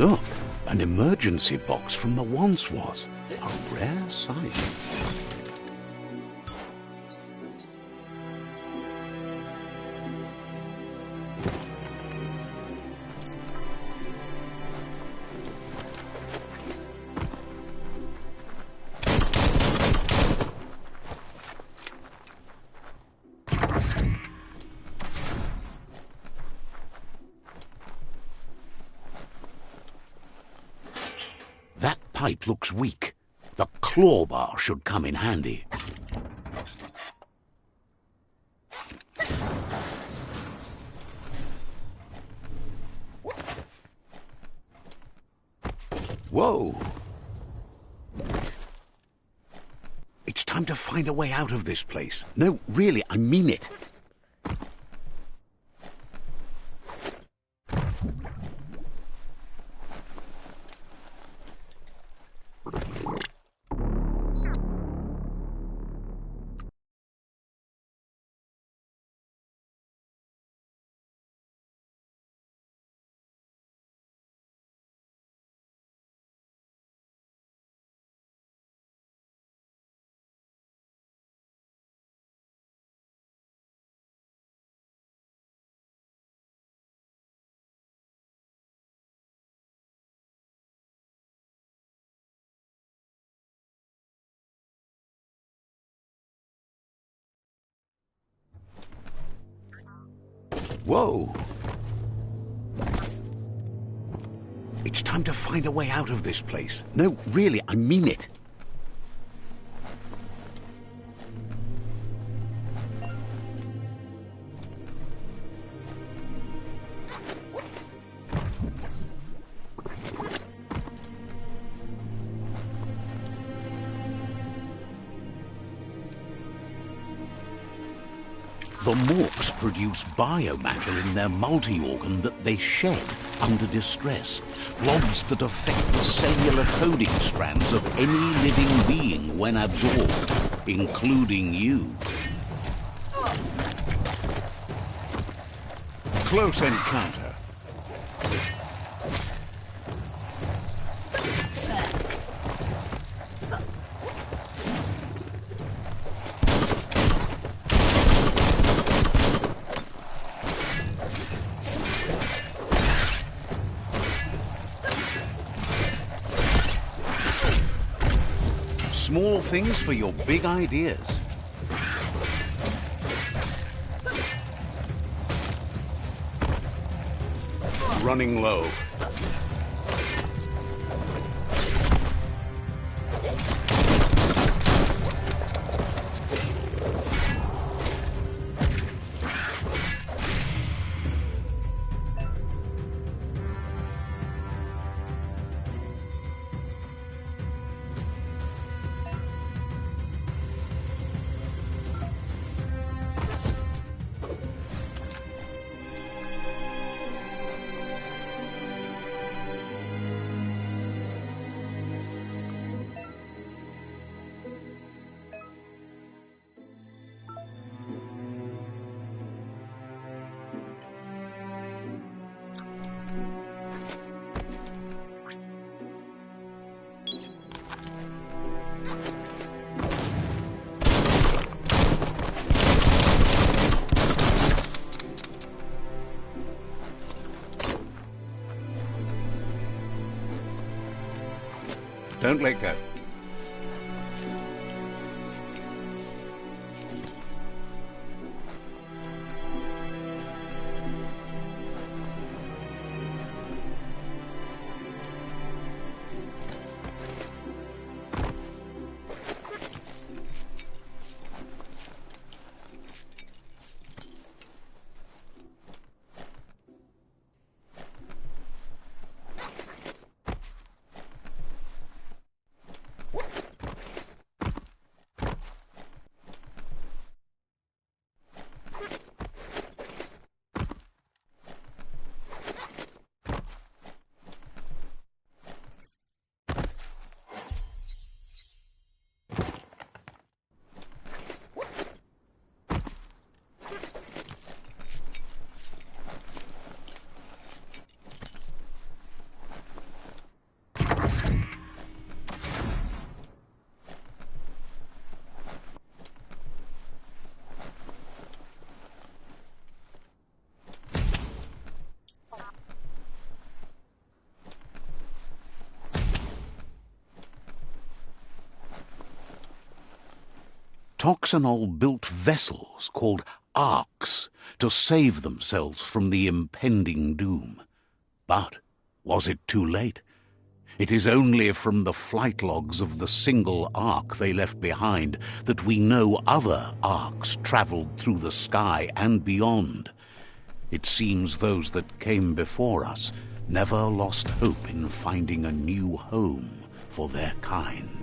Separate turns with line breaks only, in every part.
Look, an emergency box from the once was. A rare sight. That pipe looks weak. The claw bar should come in handy. Whoa! It's time to find a way out of this place. No, really, I mean it. Whoa! It's time to find a way out of this place. No, really, I mean it. The morks produce biomatter in their multi-organ that they shed under distress. Blobs that affect the cellular coding strands of any living being when absorbed, including you. Close encounter. Small things for your big ideas. Running low. Don't let go. Toxanol built vessels called arks to save themselves from the impending doom. But was it too late? It is only from the flight logs of the single ark they left behind that we know other arks travelled through the sky and beyond. It seems those that came before us never lost hope in finding a new home for their kind.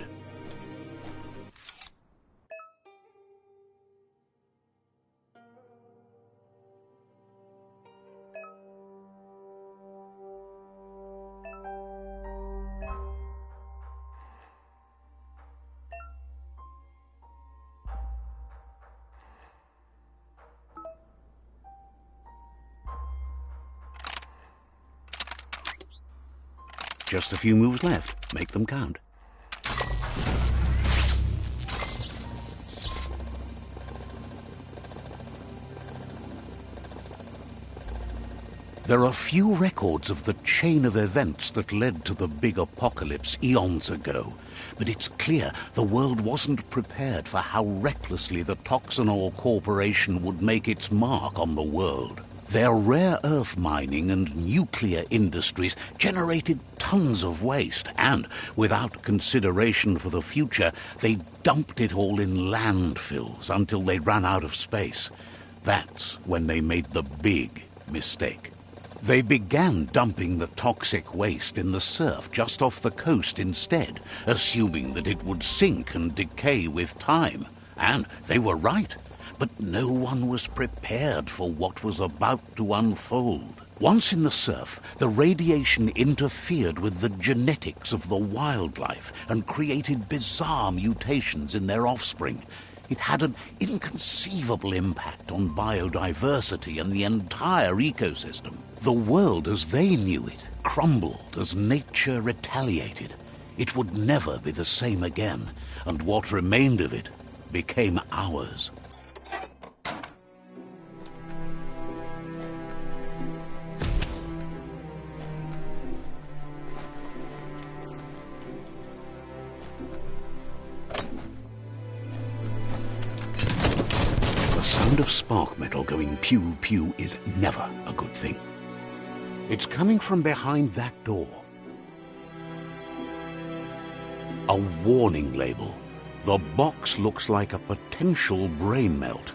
Just a few moves left. Make them count. There are few records of the chain of events that led to the big apocalypse eons ago, but it's clear the world wasn't prepared for how recklessly the Toxanol Corporation would make its mark on the world. Their rare earth mining and nuclear industries generated tons of waste, and, without consideration for the future, they dumped it all in landfills until they ran out of space. That's when they made the big mistake. They began dumping the toxic waste in the surf just off the coast instead, assuming that it would sink and decay with time. And they were right. But no one was prepared for what was about to unfold. Once in the surf, the radiation interfered with the genetics of the wildlife and created bizarre mutations in their offspring. It had an inconceivable impact on biodiversity and the entire ecosystem. The world as they knew it crumbled as nature retaliated. It would never be the same again, and what remained of it became ours. The sound of spark metal going pew-pew is never a good thing. It's coming from behind that door. A warning label. The box looks like a potential brain melt.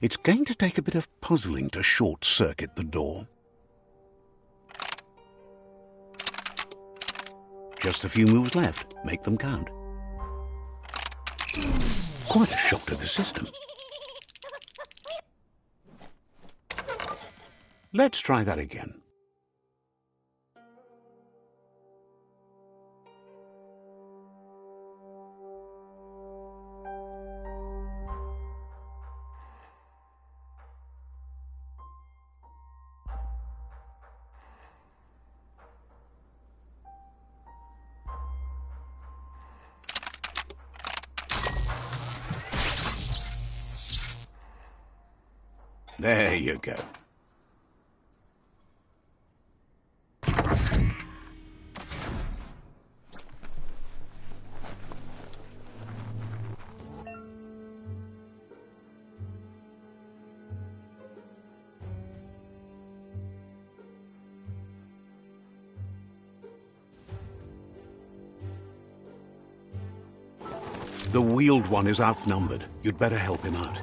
It's going to take a bit of puzzling to short-circuit the door. Just a few moves left. Make them count. Quite a shock to the system. Let's try that again. There you go. The wheeled one is outnumbered. You'd better help him out.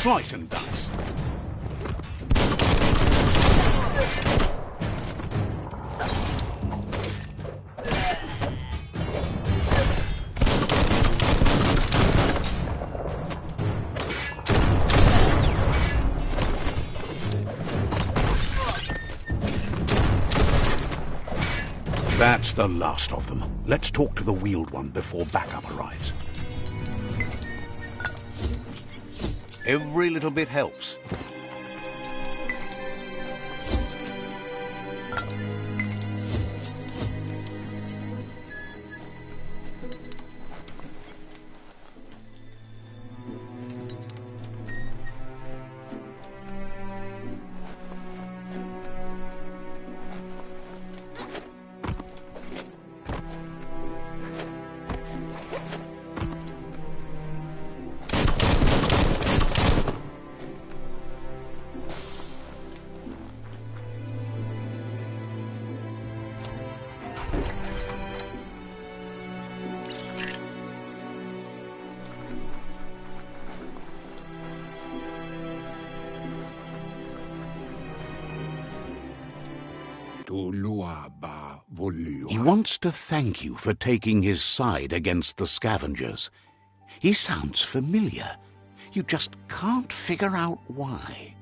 Slice and dice. That's the last of them. Let's talk to the wheeled one before backup arrives. Every little bit helps. He wants to thank you for taking his side against the scavengers. He sounds familiar. You just can't figure out why.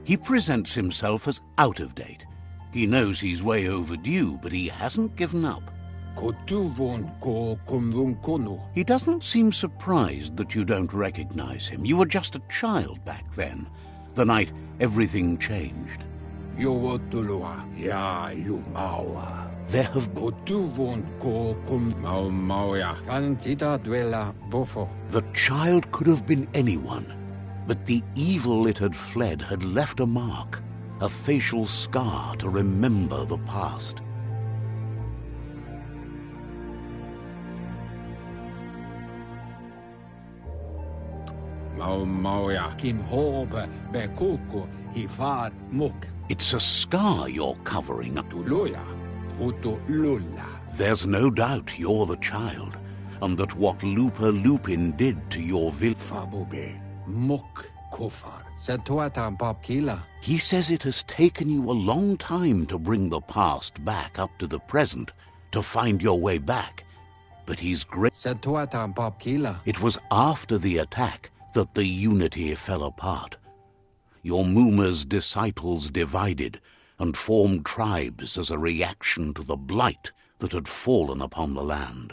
He presents himself as out of date. He knows he's way overdue, but he hasn't given up. He doesn't seem surprised that you don't recognize him. You were just a child back then, the night everything changed. There have The child could have been anyone, but the evil it had fled had left a mark, a facial scar to remember the past. It's a scar you're covering up. There's no doubt you're the child, and that what Lupa Lupin did to your village. He says it has taken you a long time to bring the past back up to the present, to find your way back. But he's great. It was after the attack that the unity fell apart. Your Muma's disciples divided and formed tribes as a reaction to the blight that had fallen upon the land.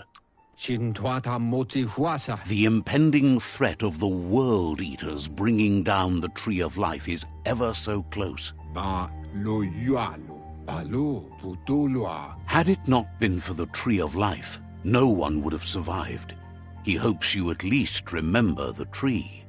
The impending threat of the World Eaters bringing down the Tree of Life is ever so close. Had it not been for the Tree of Life, no one would have survived. He hopes you at least remember the tree.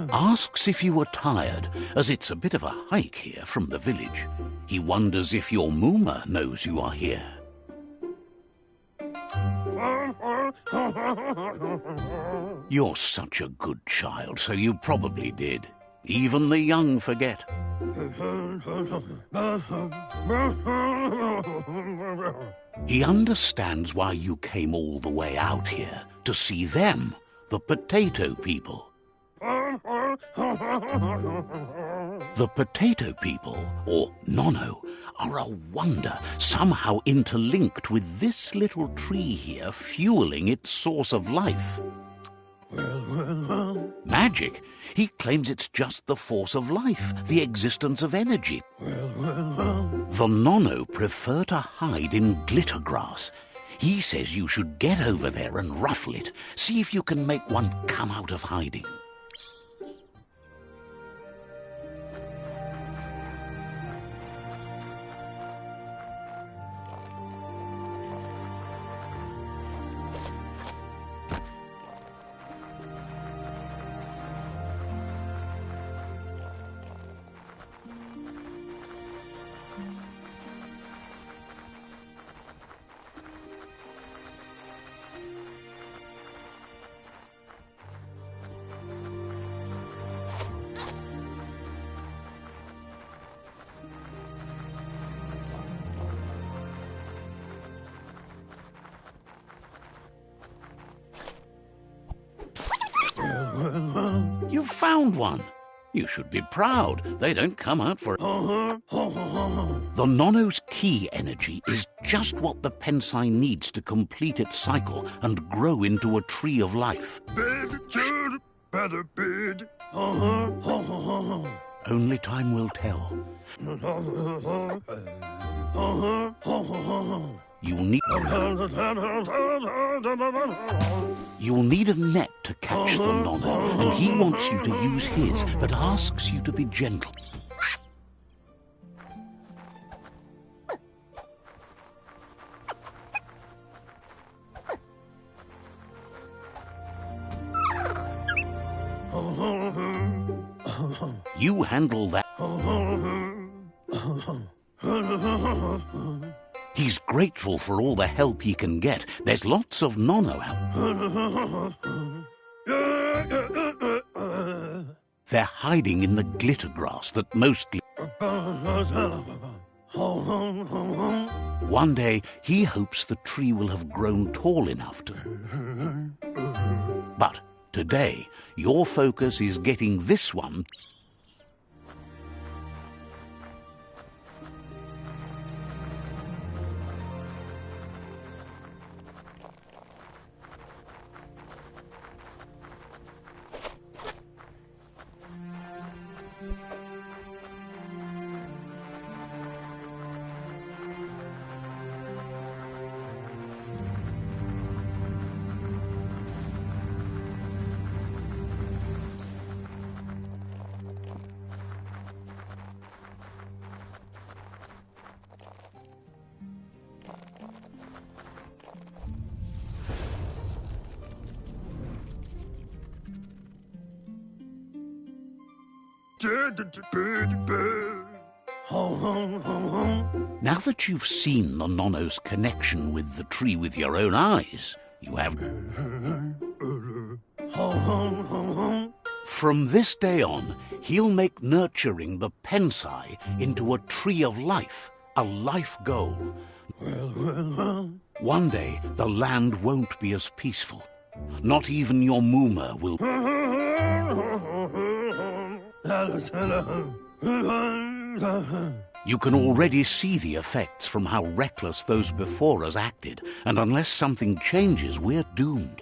Asks if you were tired, as it's a bit of a hike here from the village. He wonders if your Muma knows you are here. You're such a good child, so you probably did. Even the young forget. He understands why you came all the way out here, to see them, the potato people. The potato people, or Nono, are a wonder, somehow interlinked with this little tree here, fueling its source of life. Magic? He claims it's just the force of life, the existence of energy. The Nono prefer to hide in glitter grass. He says you should get over there and ruffle it. See if you can make one come out of hiding. found one. You should be proud. They don't come out for... The nono's key energy is just what the pensai needs to complete its cycle and grow into a tree of life. Only time will tell. You'll need a net to catch the nono, and he wants you to use his, but asks you to be gentle. You handle that. He's grateful for all the help he can get. There's lots of nono out. They're hiding in the glitter grass that mostly... One day, he hopes the tree will have grown tall enough to... But today, your focus is getting this one... Now that you've seen the nono's connection with the tree with your own eyes, you have... From this day on, he'll make nurturing the pensai into a tree of life, a life goal. One day, the land won't be as peaceful. Not even your Muma will... You can already see the effects from how reckless those before us acted, and unless something changes, we're doomed.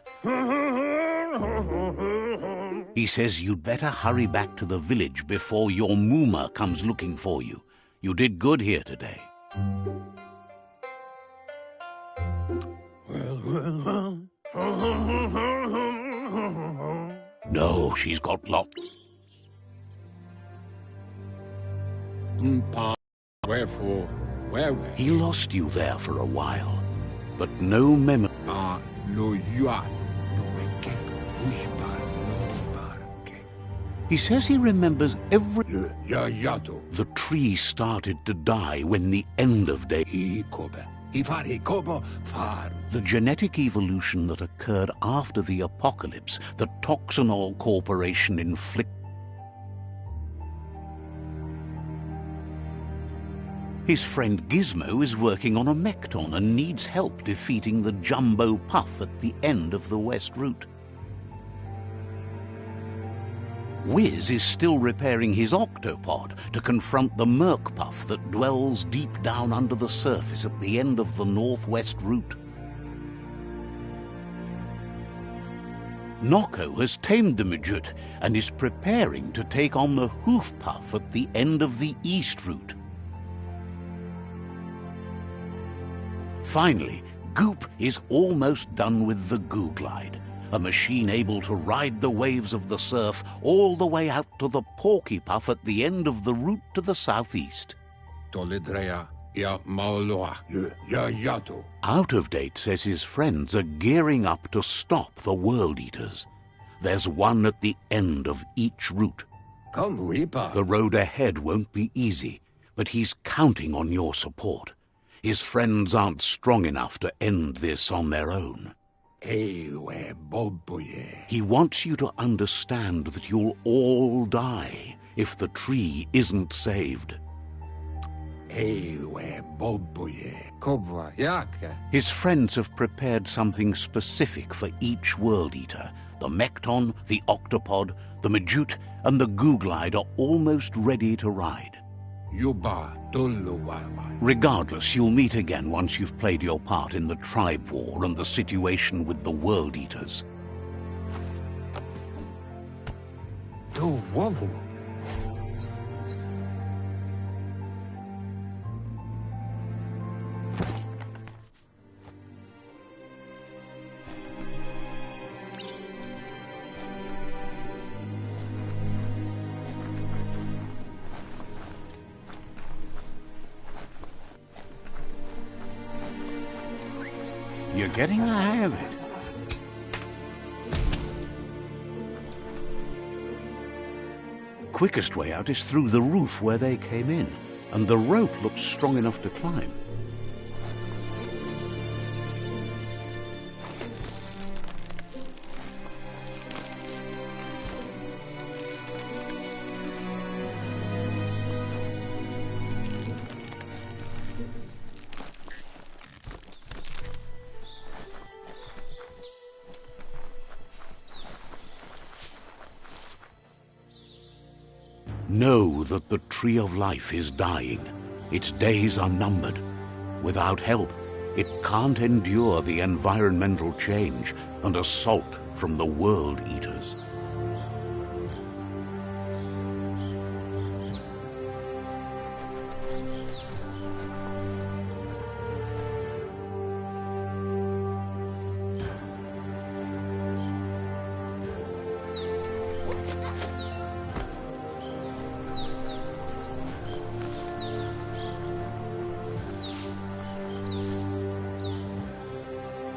He says you'd better hurry back to the village before your Muma comes looking for you. You did good here today. No, she's got lots.
Wherefore, where?
He lost you there for a while, but no memory. He says he remembers every... The tree started to die when the end of day... The genetic evolution that occurred after the apocalypse that Toxanol Corporation inflicted... His friend Gizmo is working on a Mekton and needs help defeating the Jumbo Puff at the end of the West Route. Wiz is still repairing his octopod to confront the Merc Puff that dwells deep down under the surface at the end of the Northwest Route. Noko has tamed the Midget and is preparing to take on the Hoof Puff at the end of the East Route. Finally, Goop is almost done with the Goo Glide, a machine able to ride the waves of the surf all the way out to the Porky Puff at the end of the route to the southeast. Out of Date says his friends are gearing up to stop the World Eaters. There's one at the end of each route. The road ahead won't be easy, but he's counting on your support. His friends aren't strong enough to end this on their own. He wants you to understand that you'll all die if the tree isn't saved.
Ewe bobuye. Kobwa yaka.
His friends have prepared something specific for each world eater. The Mekton, the Octopod, the Majute, and the Googlide are almost ready to ride.
Yuba dulluwawa.
Regardless, you'll meet again once you've played your part in the tribe war and the situation with the world eaters.
Do wawu.
You're getting the hang of it. Quickest way out is through the roof where they came in, and the rope looks strong enough to climb. Know that the Tree of Life is dying. Its days are numbered. Without help, it can't endure the environmental change and assault from the World Eaters.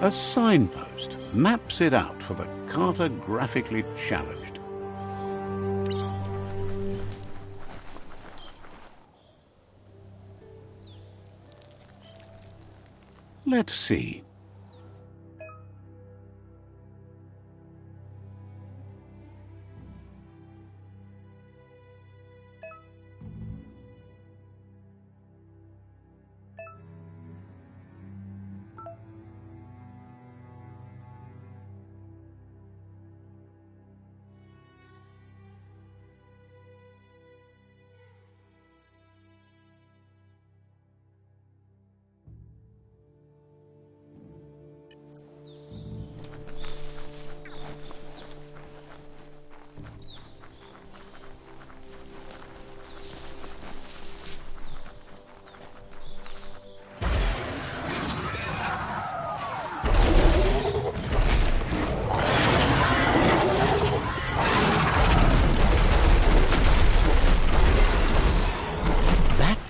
A signpost maps it out for the cartographically challenged. Let's see.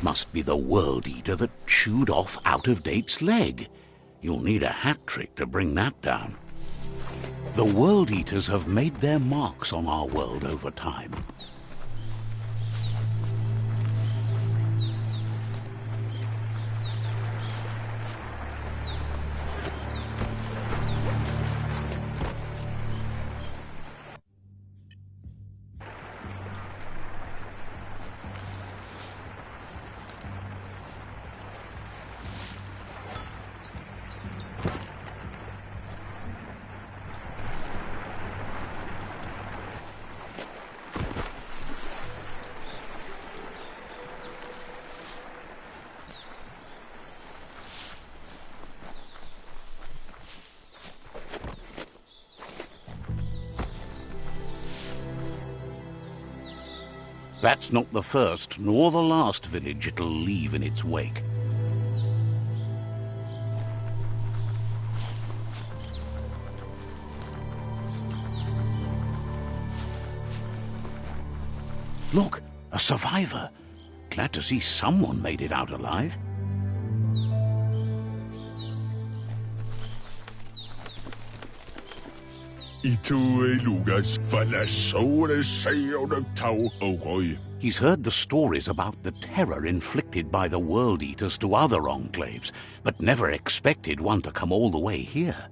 Must be the World Eater that chewed off Out-of-Date's leg. You'll need a hat trick to bring that down. The World Eaters have made their marks on our world over time. That's not the first nor the last village it'll leave in its wake. Look, a survivor. Glad to see someone made it out alive. He's heard the stories about the terror inflicted by the World Eaters to other enclaves, but never expected one to come all the way here.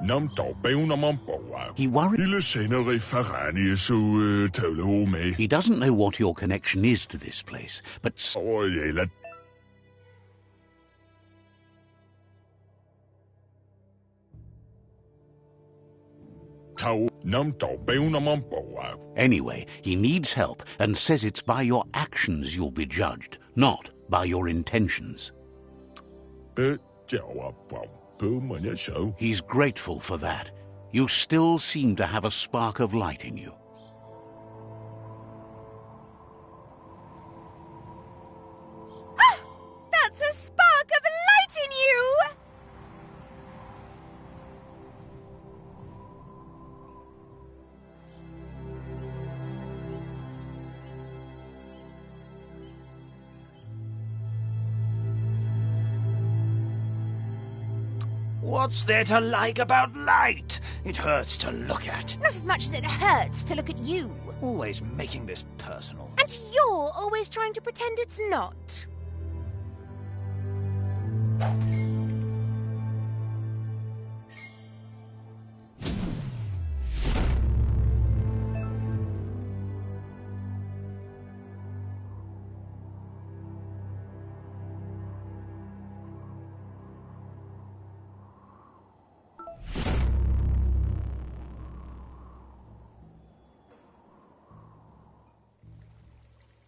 Nam tope una mampoa.
He worries.
Ile senere farani so tolo me.
He doesn't know what your connection is to this place, but
Oh, yela. Tau nam tope una mampoa.
anyway, he needs help and says it's by your actions you'll be judged, not by your intentions.
Jawa pau manya so.
He's grateful for that. You still seem to have a spark of light in you.
That's a spark of light in you!
What's there to like about light? It hurts to look at.
Not as much as it hurts to look at you.
Always making this personal.
And you're always trying to pretend it's not.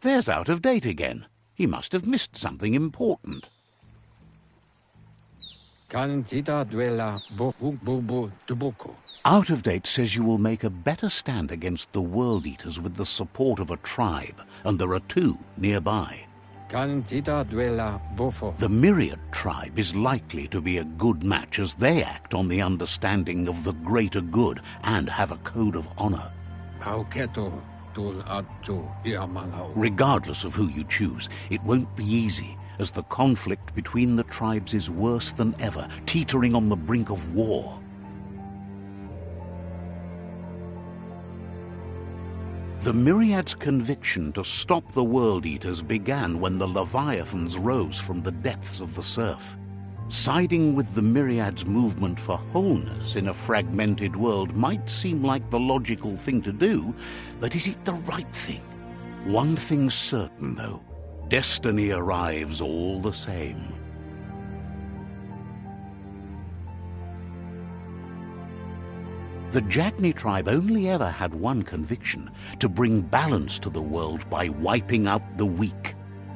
There's Out of Date again. He must have missed something important.
Cantita duela bobo tubuco.
Out of Date says you will make a better stand against the World Eaters with the support of a tribe, and there are two nearby.
Cantita duela bofo.
The Myriad tribe is likely to be a good match as they act on the understanding of the greater good and have a code of honor.
Auketo tul atu iamanau.
Regardless of who you choose, it won't be easy, as the conflict between the tribes is worse than ever, teetering on the brink of war. The Myriad's conviction to stop the World Eaters began when the Leviathans rose from the depths of the surf. Siding with the Myriad's movement for wholeness in a fragmented world might seem like the logical thing to do, but is it the right thing? One thing's certain, though. Destiny arrives all the same. The Jagni tribe only ever had one conviction: to bring balance to the world by wiping out the weak.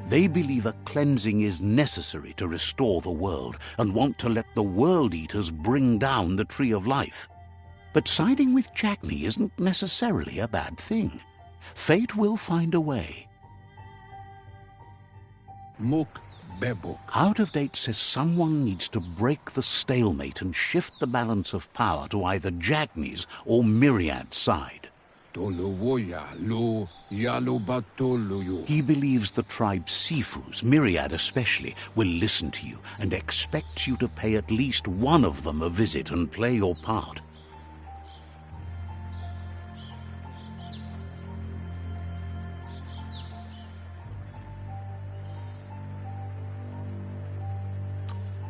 They believe a cleansing is necessary to restore the world and want to let the World Eaters bring down the Tree of Life. But siding with Jagni isn't necessarily a bad thing. Fate will find a way.
Muk bebuk.
Out of Date says someone needs to break the stalemate and shift the balance of power to either Jagni's or Myriad's side.
Toluwoya lo yalo batoluyu.
He believes the tribe's Sifus, Myriad especially, will listen to you and expects you to pay at least one of them a visit and play your part.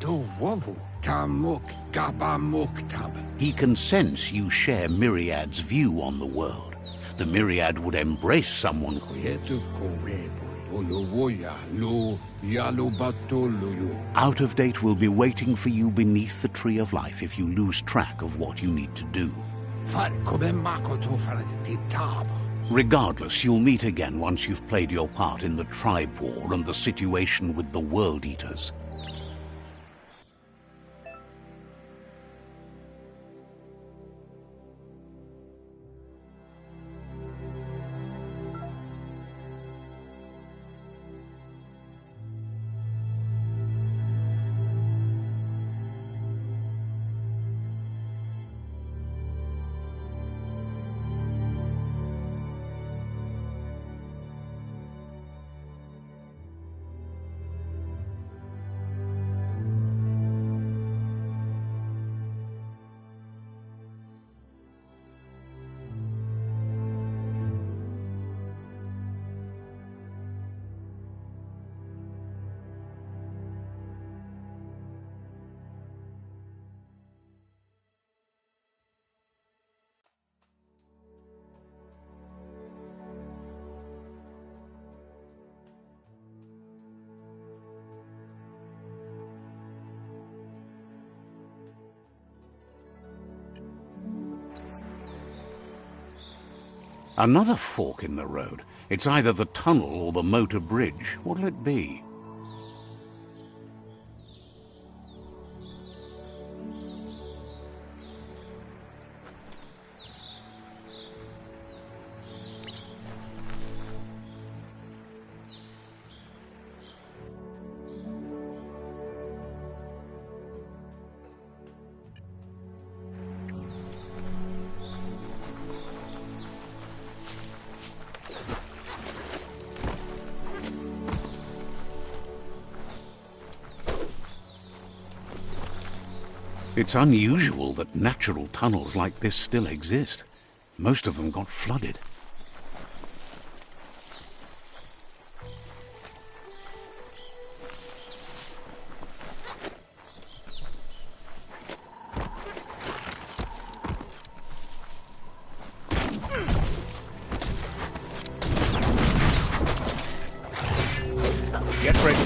Tuwavu tamuk gabamuktab.
He can sense you share Myriad's view on the world. The Myriad would embrace someone.
Yetu korebo. Toluwoya lo yalo batoluyu.
Out of Date will be waiting for you beneath the Tree of Life if you lose track of what you need to do.
Far komemako to faraditaba.
Regardless, you'll meet again once you've played your part in the tribe war and the situation with the World Eaters. Another fork in the road. It's either the tunnel or the motor bridge. What'll it be? It's unusual that natural tunnels like this still exist. Most of them got flooded. Get ready.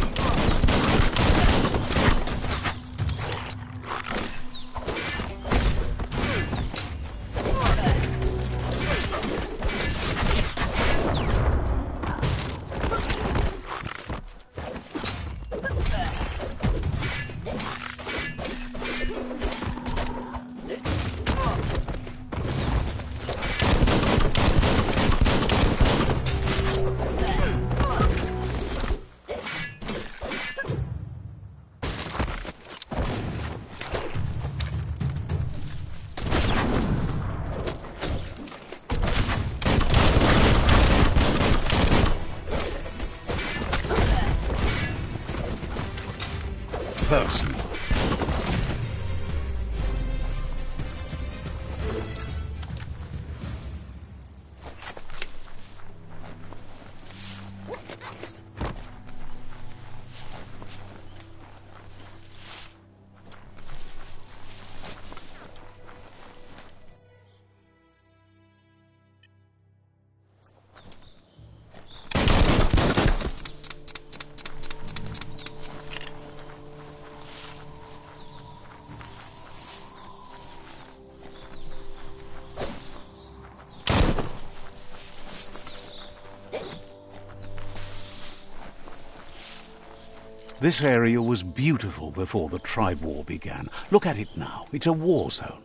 Person. This area was beautiful before the tribe war began. Look at it now. It's a war zone.